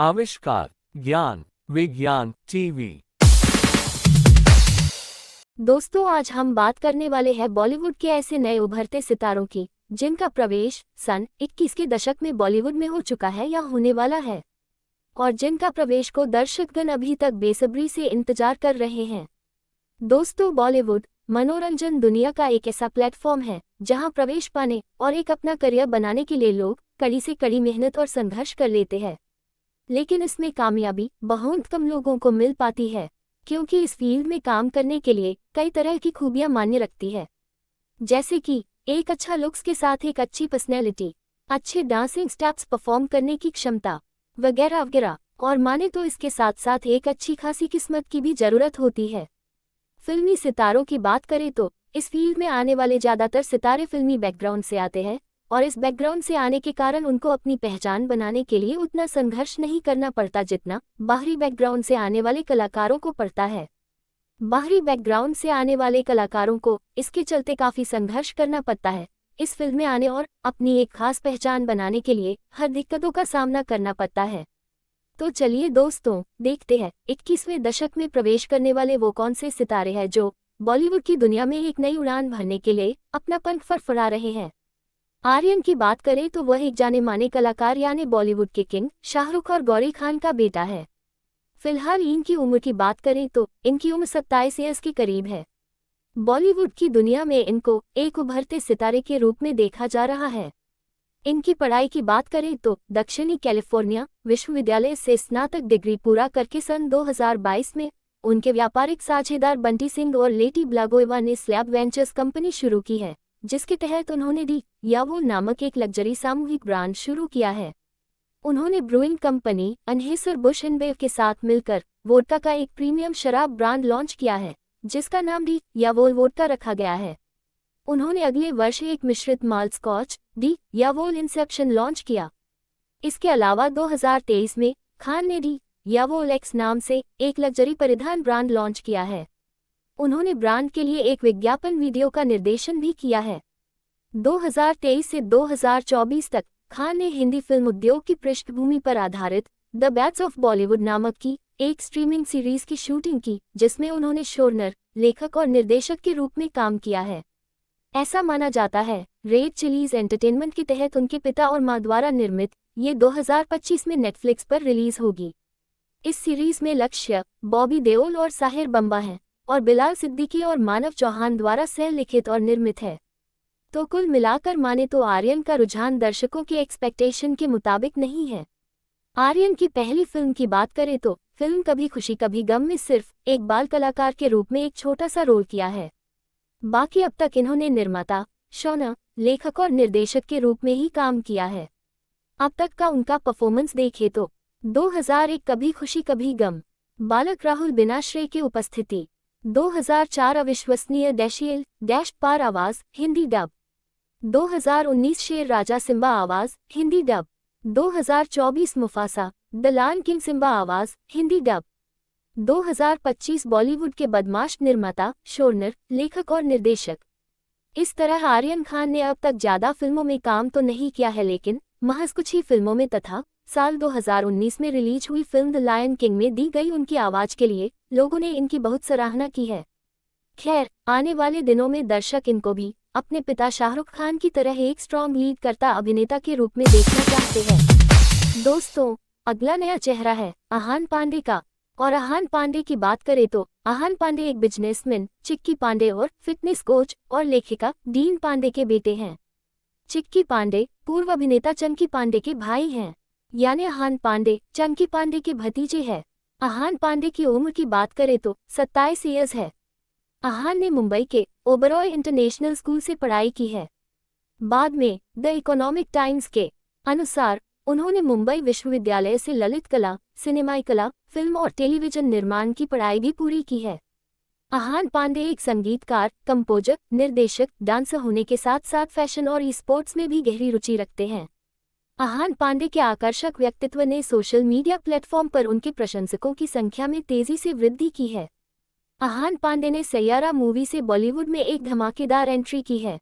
आविष्कार, ज्ञान, विज्ञान, टीवी। दोस्तों, आज हम बात करने वाले हैं बॉलीवुड के ऐसे नए उभरते सितारों की जिनका प्रवेश सन 21 के दशक में बॉलीवुड में हो चुका है या होने वाला है, और जिनका प्रवेश को दर्शकगण अभी तक बेसब्री से इंतजार कर रहे हैं। दोस्तों, बॉलीवुड मनोरंजन दुनिया का एक ऐसा प्लेटफॉर्म है जहां प्रवेश पाने और एक अपना करियर बनाने के लिए लोग कड़ी से कड़ी मेहनत और संघर्ष कर लेते हैं, लेकिन इसमें कामयाबी बहुत कम लोगों को मिल पाती है, क्योंकि इस फील्ड में काम करने के लिए कई तरह की खूबियां मान्य रखती है, जैसे कि एक अच्छा लुक्स के साथ एक अच्छी पर्सनैलिटी, अच्छे डांसिंग स्टेप्स परफॉर्म करने की क्षमता वगैरह वगैरह। और माने तो इसके साथ साथ एक अच्छी खासी किस्मत की भी जरूरत होती है। फिल्मी सितारों की बात करें तो इस फील्ड में आने वाले ज़्यादातर सितारे फिल्मी बैकग्राउंड से आते हैं, और इस बैकग्राउंड से आने के कारण उनको अपनी पहचान बनाने के लिए उतना संघर्ष नहीं करना पड़ता जितना बाहरी बैकग्राउंड से आने वाले कलाकारों को पड़ता है। बाहरी बैकग्राउंड से आने वाले कलाकारों को इसके चलते काफ़ी संघर्ष करना पड़ता है इस फिल्म में आने और अपनी एक खास पहचान बनाने के लिए हर दिक्कतों का सामना करना पड़ता है। तो चलिए दोस्तों, देखते हैं 21वें दशक में प्रवेश करने वाले वो कौन से सितारे हैं जो बॉलीवुड की दुनिया में एक नई उड़ान भरने के लिए अपना पंख फड़फड़ा रहे हैं। आर्यन की बात करें तो वह एक जाने माने कलाकार यानी बॉलीवुड के किंग शाहरुख और गौरी खान का बेटा है। फिलहाल इनकी उम्र की बात करें तो इनकी उम्र 27 ईयर्स के करीब है। बॉलीवुड की दुनिया में इनको एक उभरते सितारे के रूप में देखा जा रहा है। इनकी पढ़ाई की बात करें तो दक्षिणी कैलिफोर्निया विश्वविद्यालय से स्नातक डिग्री पूरा करके सन 2022 में उनके व्यापारिक साझेदार बंटी सिंह और लेटी ब्लागोएवा ने स्लैब वेंचर्स कंपनी शुरू की है, जिसके तहत उन्होंने दी यावोल नामक एक लग्जरी सामूहिक ब्रांड शुरू किया है। उन्होंने ब्रूइंग कंपनी अनहेसर बुश इनबेव के साथ मिलकर वोडका का एक प्रीमियम शराब ब्रांड लॉन्च किया है, जिसका नाम डी यावोल वोडका रखा गया है। उन्होंने अगले वर्ष एक मिश्रित malt scotch D'Yavol Inception launch किया। इसके अलावा 2023 में खान ने डी यावोल एक्स नाम से एक लग्जरी परिधान ब्रांड लॉन्च किया है। उन्होंने ब्रांड के लिए एक विज्ञापन वीडियो का निर्देशन भी किया है। 2023 से 2024 तक खान ने हिंदी फिल्म उद्योग की पृष्ठभूमि पर आधारित द बैट्स ऑफ बॉलीवुड नामक की एक स्ट्रीमिंग सीरीज की शूटिंग की, जिसमें उन्होंने शोरनर, लेखक और निर्देशक के रूप में काम किया है। ऐसा माना जाता है रेड चिलीज एंटरटेनमेंट के तहत उनके पिता और मां द्वारा निर्मित ये 2025 में नेटफ्लिक्स पर रिलीज होगी। इस सीरीज में लक्ष्य, बॉबी देओल और साहिर बम्बा हैं, और बिलाल सिद्दीकी और मानव चौहान द्वारा सह लिखित और निर्मित है। तो कुल मिलाकर माने तो आर्यन का रुझान दर्शकों की एक्सपेक्टेशन के मुताबिक नहीं है। आर्यन की पहली फिल्म की बात करें तो फिल्म कभी खुशी कभी गम में सिर्फ एक बाल कलाकार के रूप में एक छोटा सा रोल किया है। बाकी अब तक इन्होंने निर्माता, शौना, लेखक और निर्देशक के रूप में ही काम किया है। अब तक का उनका परफॉर्मेंस देखें तो 2001 कभी खुशी कभी गम, बालक राहुल बिनाश्रेय की उपस्थिति, 2004 अविश्वसनीय डैशियल डैश पार आवाज हिंदी डब, 2019 शेर राजा सिम्बा आवाज Hindi dub, 2024 Mufasa the lion king Simba आवाज हिंदी डब, 2025 बॉलीवुड के बदमाश निर्माता, शोरनर, लेखक और निर्देशक। इस तरह आर्यन खान ने अब तक ज्यादा फिल्मों में काम तो नहीं किया है, लेकिन महज कुछ ही फिल्मों में तथा साल 2019 में रिलीज हुई फिल्म द लायन किंग में दी गई उनकी आवाज के लिए लोगों ने इनकी बहुत सराहना की है। खैर, आने वाले दिनों में दर्शक इनको भी अपने पिता शाहरुख खान की तरह एक स्ट्रॉन्ग लीड करता अभिनेता के रूप में देखना चाहते हैं। दोस्तों, अगला नया चेहरा है आहान पांडे का। और आहान पांडे की बात करें तो आहान पांडे एक बिजनेसमैन चिक्की पांडे और फिटनेस कोच और लेखिका डीन पांडे के बेटे हैं। चिक्की पांडे पूर्व अभिनेता चंकी पांडे के भाई हैं, यानी आहान पांडे चंकी पांडे के भतीजे हैं। आहान पांडे की उम्र की बात करें तो 27 ईयर्स है। आहान ने मुंबई के ओबरॉय इंटरनेशनल स्कूल से पढ़ाई की है। बाद में द इकोनॉमिक टाइम्स के अनुसार उन्होंने मुंबई विश्वविद्यालय से ललित कला, सिनेमाई कला, फिल्म और टेलीविजन निर्माण की पढ़ाई भी पूरी की है। आहान पांडे एक संगीतकार, कंपोजर, निर्देशक, डांसर होने के साथ साथ फैशन और ई स्पोर्ट्स में भी गहरी रुचि रखते हैं। आहान पांडे के आकर्षक व्यक्तित्व ने सोशल मीडिया प्लेटफॉर्म पर उनके प्रशंसकों की संख्या में तेजी से वृद्धि की है। आहान पांडे ने सैयारा मूवी से बॉलीवुड में एक धमाकेदार एंट्री की है।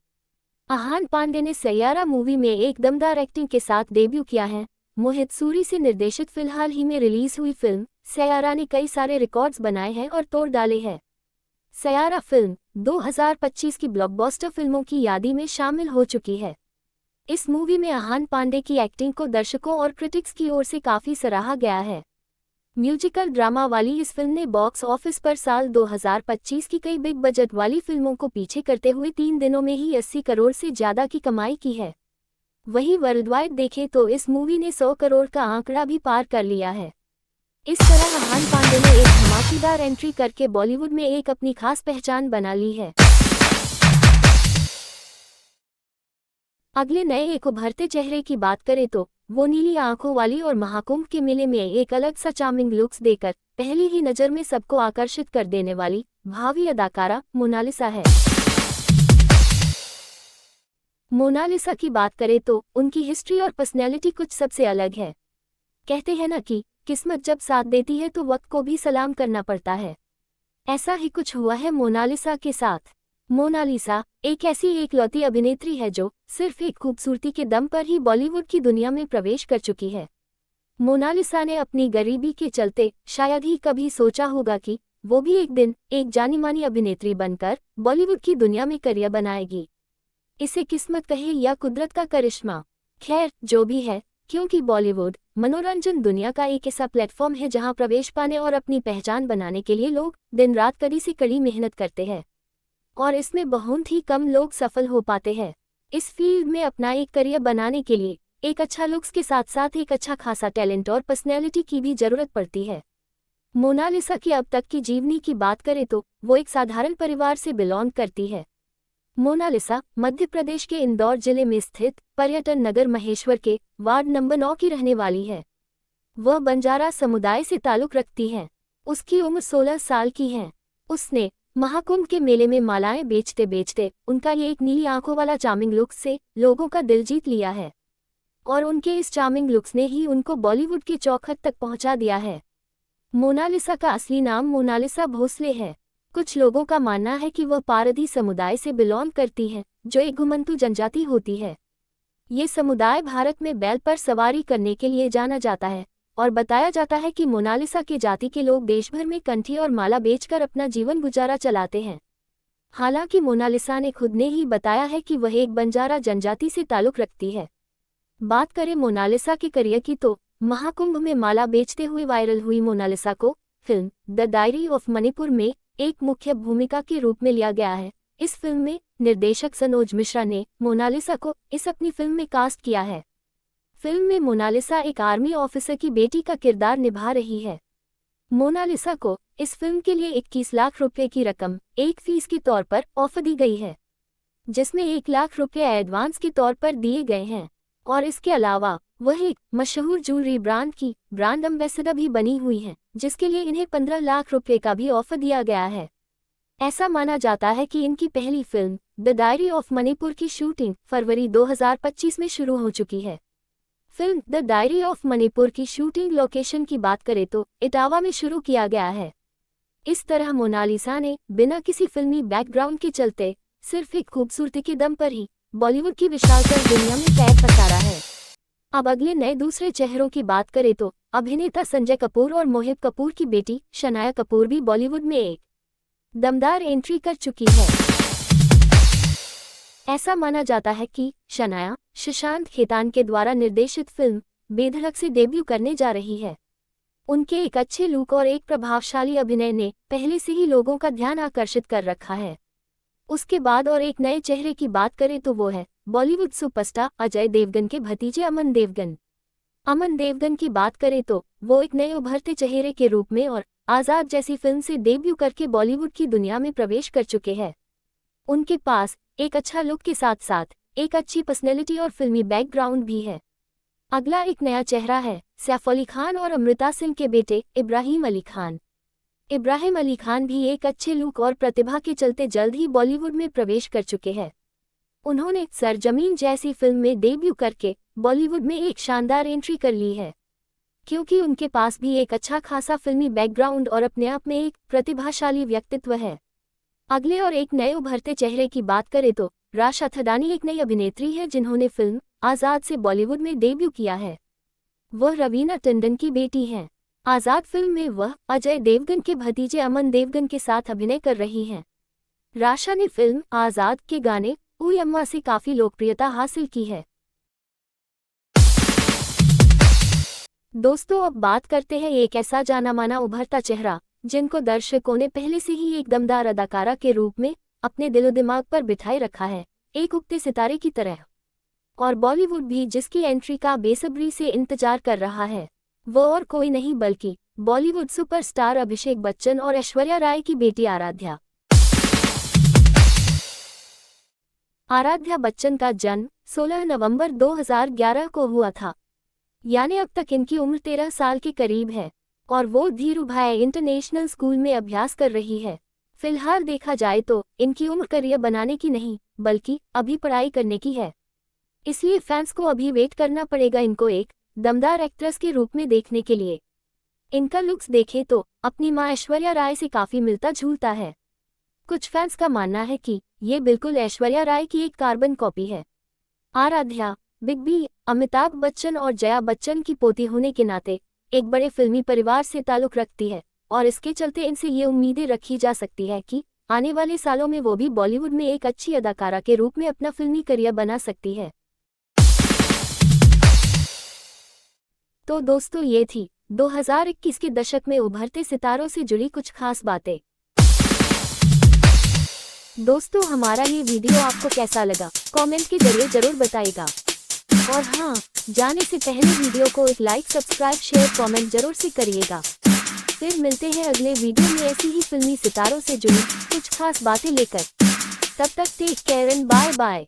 आहान पांडे ने सैयारा मूवी में एक दमदार एक्टिंग के साथ डेब्यू किया है। मोहित सूरी से निर्देशित फिलहाल ही में रिलीज हुई फिल्म सयारा ने कई सारे रिकॉर्ड्स बनाए हैं और तोड़ डाले हैं। सयारा फिल्म 2025 की ब्लॉकबस्टर फिल्मों की यादी में शामिल हो चुकी है। इस मूवी में अहान पांडे की एक्टिंग को दर्शकों और क्रिटिक्स की ओर से काफी सराहा गया है। म्यूजिकल ड्रामा वाली इस फिल्म ने बॉक्स ऑफिस पर साल 2025 की कई बिग बजट वाली फिल्मों को पीछे करते हुए 3 दिनों में ही 80 करोड़ से ज्यादा की कमाई की है। वहीं वर्ल्डवाइड देखें तो इस मूवी ने 100 करोड़ का आंकड़ा भी पार कर लिया है। इस तरह अहान पांडे ने एक धमाकेदार एंट्री करके बॉलीवुड में एक अपनी खास पहचान बना ली है। अगले नए एक उभरते चेहरे की बात करें तो वो नीली आंखों वाली और महाकुंभ के मेले में एक अलग सा चार्मिंग लुक्स देकर पहली ही नजर में सबको आकर्षित कर देने वाली भावी अदाकारा मोनालिसा है। मोनालिसा की बात करें तो उनकी हिस्ट्री और पर्सनैलिटी कुछ सबसे अलग है। कहते हैं ना कि किस्मत जब साथ देती है तो वक्त को भी सलाम करना पड़ता है। ऐसा ही कुछ हुआ है मोनालिसा के साथ। मोनालिसा एक ऐसी एकलौती अभिनेत्री है जो सिर्फ एक खूबसूरती के दम पर ही बॉलीवुड की दुनिया में प्रवेश कर चुकी है। मोनालिसा ने अपनी गरीबी के चलते शायद ही कभी सोचा होगा कि वो भी एक दिन एक जानी मानी अभिनेत्री बनकर बॉलीवुड की दुनिया में करियर बनाएगी। इसे किस्मत कहे या कुदरत का करिश्मा, खैर जो भी है, क्योंकि बॉलीवुड मनोरंजन दुनिया का एक ऐसा प्लेटफॉर्म है जहां प्रवेश पाने और अपनी पहचान बनाने के लिए लोग दिन रात कड़ी से कड़ी मेहनत करते हैं और इसमें बहुत ही कम लोग सफल हो पाते हैं। इस फील्ड में अपना एक करियर बनाने के लिए एक अच्छा लुक्स के साथ साथ एक अच्छा खासा टैलेंट और पर्सनैलिटी की भी जरूरत पड़ती है। मोनालिसा की अब तक की जीवनी की बात करें तो वो एक साधारण परिवार से बिलोंग करती है। मोनालिसा मध्य प्रदेश के इंदौर जिले में स्थित पर्यटन नगर महेश्वर के वार्ड नंबर 9 की रहने वाली है। वह बंजारा समुदाय से ताल्लुक रखती है। उसकी उम्र 16 साल की है। उसने महाकुंभ के मेले में मालाएं बेचते बेचते उनका ये एक नीली आंखों वाला चार्मिंग लुक्स से लोगों का दिल जीत लिया है और उनके इस चार्मिंग लुक्स ने ही उनको बॉलीवुड के चौखट तक पहुंचा दिया है। मोनालिसा का असली नाम मोनालिसा भोसले है। कुछ लोगों का मानना है कि वह पारधी समुदाय से बिलोंग करती है, जो एक घुमंतू जनजाति होती है। ये समुदाय भारत में बैल पर सवारी करने के लिए जाना जाता है और बताया जाता है कि मोनालिसा के जाति के लोग देश भर में कंठी और माला बेचकर अपना जीवन गुजारा चलाते हैं। हालांकि मोनालिसा ने खुद ने ही बताया है कि वह एक बंजारा जनजाति से ताल्लुक रखती है। बात करें मोनालिसा के करियर की तो महाकुंभ में माला बेचते हुए वायरल हुई मोनालिसा को film the diary of Manipur में एक मुख्य भूमिका के रूप में लिया गया है। इस फिल्म में निर्देशक सनोज मिश्रा ने मोनालिसा को इस अपनी फिल्म में कास्ट किया है। फिल्म में मोनालिसा एक आर्मी ऑफिसर की बेटी का किरदार निभा रही है। मोनालिसा को इस फिल्म के लिए 21 लाख रुपए की रकम एक फीस के तौर पर ऑफर दी गई है, जिसमें 1 लाख रुपए एडवांस के तौर पर दिए गए हैं और इसके अलावा वह एक मशहूर ज्वेलरी ब्रांड की ब्रांड एम्बेसडर भी बनी हुई हैं, जिसके लिए इन्हें 15 लाख रुपए का भी ऑफर दिया गया है। ऐसा माना जाता है कि इनकी पहली film the diary of Manipur की शूटिंग फरवरी 2025 में शुरू हो चुकी है। Film the diary of Manipur की शूटिंग लोकेशन की बात करें तो इटावा में शुरू किया गया है। इस तरह मोनालिसा ने बिना किसी फिल्मी बैकग्राउंड के चलते सिर्फ एक खूबसूरती के दम पर ही बॉलीवुड की विशालतर दुनिया में पैर पसारा है। अब अगले नए दूसरे चेहरों की बात करें तो अभिनेता संजय कपूर और मोहित कपूर की बेटी शनाया कपूर भी बॉलीवुड में एक दमदार एंट्री कर चुकी है। ऐसा माना जाता है कि शनाया शशांक खेतान के द्वारा निर्देशित फिल्म बेधड़क से डेब्यू करने जा रही है। उनके एक अच्छे लुक और एक प्रभावशाली अभिनय ने पहले से ही लोगों का ध्यान आकर्षित कर रखा है। उसके बाद और एक नए चेहरे की बात करें तो वो है बॉलीवुड सुपरस्टार अजय देवगन के भतीजे अमन देवगन। अमन देवगन की बात करें तो वो एक नए उभरते चेहरे के रूप में और आजाद जैसी फिल्म से डेब्यू करके बॉलीवुड की दुनिया में प्रवेश कर चुके हैं। उनके पास एक अच्छा लुक के साथ साथ एक अच्छी पर्सनैलिटी और फिल्मी बैकग्राउंड भी है। अगला एक नया चेहरा है सैफ अली खान और अमृता सिंह के बेटे इब्राहिम अली खान। इब्राहिम अली खान भी एक अच्छे लुक और प्रतिभा के चलते जल्द ही बॉलीवुड में प्रवेश कर चुके हैं। उन्होंने सरजमीन जैसी फिल्म में डेब्यू करके बॉलीवुड में एक शानदार एंट्री कर ली है, क्योंकि उनके पास भी एक अच्छा खासा फिल्मी बैकग्राउंड और अपने आप में एक प्रतिभाशाली व्यक्तित्व है। अगले और एक नए उभरते चेहरे की बात करें तो राशा थदानी एक नई अभिनेत्री है जिन्होंने फिल्म आजाद से बॉलीवुड में डेब्यू किया है। वह रवीना टंडन की बेटी हैं। आजाद फिल्म में वह अजय देवगन के भतीजे अमन देवगन के साथ अभिनय कर रही हैं। राशा ने फिल्म आजाद के गाने ओए अम्मा से काफी लोकप्रियता हासिल की है। दोस्तों, अब बात करते हैं एक ऐसा जाना माना उभरता चेहरा जिनको दर्शकों ने पहले से ही एक दमदार अदाकारा के रूप में अपने दिलो दिमाग पर बिठाए रखा है, एक उगते सितारे की तरह। और बॉलीवुड भी जिसकी एंट्री का बेसब्री से इंतजार कर रहा है, वो और कोई नहीं बल्कि बॉलीवुड सुपरस्टार अभिषेक बच्चन और ऐश्वर्या राय की बेटी आराध्या। आराध्या बच्चन का जन्म 16 नवंबर 2011 को हुआ था, यानी अब तक इनकी उम्र 13 साल के करीब है और वो धीरूभाई इंटरनेशनल स्कूल में अभ्यास कर रही है। फिलहाल देखा जाए तो इनकी उम्र करियर बनाने की नहीं बल्कि अभी पढ़ाई करने की है, इसलिए फैंस को अभी वेट करना पड़ेगा इनको एक दमदार एक्ट्रेस के रूप में देखने के लिए। इनका लुक्स देखें तो अपनी मां ऐश्वर्या राय से काफी मिलता जुलता है। कुछ फैंस का मानना है कि ये बिल्कुल ऐश्वर्या राय की एक कार्बन कॉपी है। आराध्या बिग बी, अमिताभ बच्चन और जया बच्चन की पोती होने के नाते एक बड़े फिल्मी परिवार से ताल्लुक रखती है और इसके चलते इनसे ये उम्मीदें रखी जा सकती है कि आने वाले सालों में वो भी बॉलीवुड में एक अच्छी अदाकारा के रूप में अपना फिल्मी करियर बना सकती है। तो दोस्तों, ये थी 2021 के दशक में उभरते सितारों से जुड़ी कुछ खास बातें। दोस्तों, हमारा ये वीडियो आपको कैसा लगा कमेंट के जरिए जरूर बताइएगा। और हाँ, जाने से पहले वीडियो को एक लाइक, सब्सक्राइब, शेयर, कमेंट जरूर से करिएगा। फिर मिलते हैं अगले वीडियो में ऐसी ही फिल्मी सितारों से जुड़ी कुछ खास बातें लेकर। तब तक take care and bye bye.